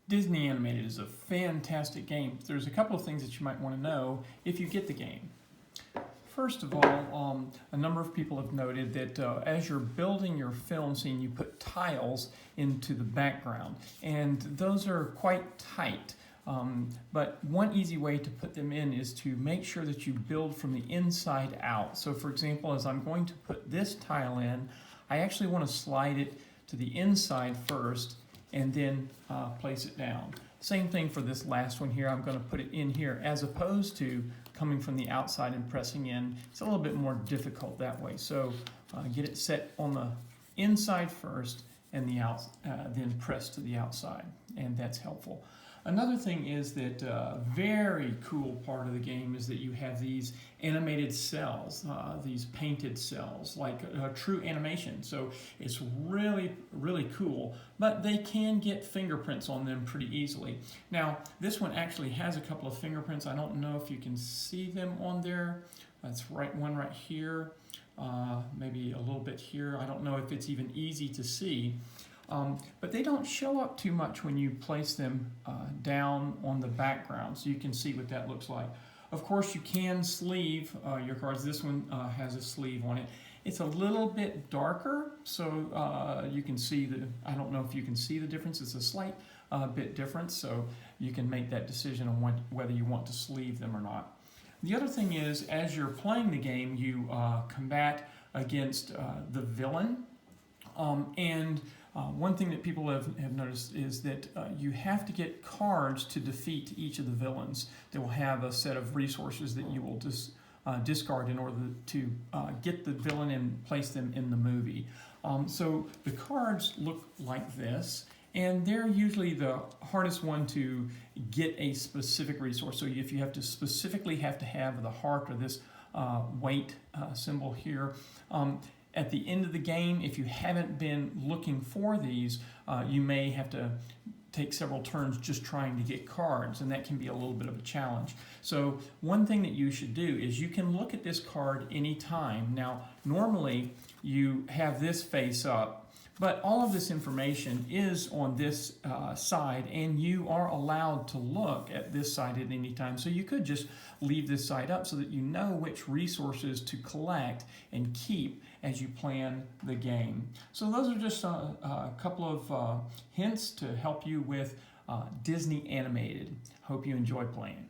Disney Animated is a fantastic game. There's a couple of things that you might want to know if you get the game. First of all, a number of people have noted that as you're building your film scene, you put tiles into the background, and those are quite tight. But one easy way to put them in is to make sure that you build from the inside out. So for example, as I'm going to put this tile in, I actually want to slide it to the inside first and then place it down. Same thing for this last one here. I'm going to put it in here as opposed to coming from the outside and pressing in. It's a little bit more difficult that way. So get it set on the inside first and then press to the outside, and that's helpful. Another thing is that very cool part of the game is that you have these animated cells, these painted cells, like true animation. So it's really, really cool, but they can get fingerprints on them pretty easily. Now, this one actually has a couple of fingerprints. I don't know if you can see them on there. That's one right here, maybe a little bit here. I don't know if it's even easy to see. But they don't show up too much when you place them down on the background, so you can see what that looks like. Of course, you can sleeve your cards. This one has a sleeve on it. It's a little bit darker, so you can see I don't know if you can see the difference. It's a slight bit different, so you can make that decision on whether you want to sleeve them or not. The other thing is, as you're playing the game, you combat against the villain, one thing that people have noticed is that you have to get cards to defeat each of the villains. They will have a set of resources that you will discard in order to get the villain and place them in the movie. So the cards look like this, and they're usually the hardest one to get a specific resource. So if you specifically have to have the heart or this weight symbol here, at the end of the game, if you haven't been looking for these, you may have to take several turns just trying to get cards, and that can be a little bit of a challenge. So one thing that you should do is you can look at this card anytime. Now, normally you have this face up, but all of this information is on this side, and you are allowed to look at this side at any time. So you could just leave this side up so that you know which resources to collect and keep as you plan the game. So those are just a couple of hints to help you with Disney Animated. Hope you enjoy playing.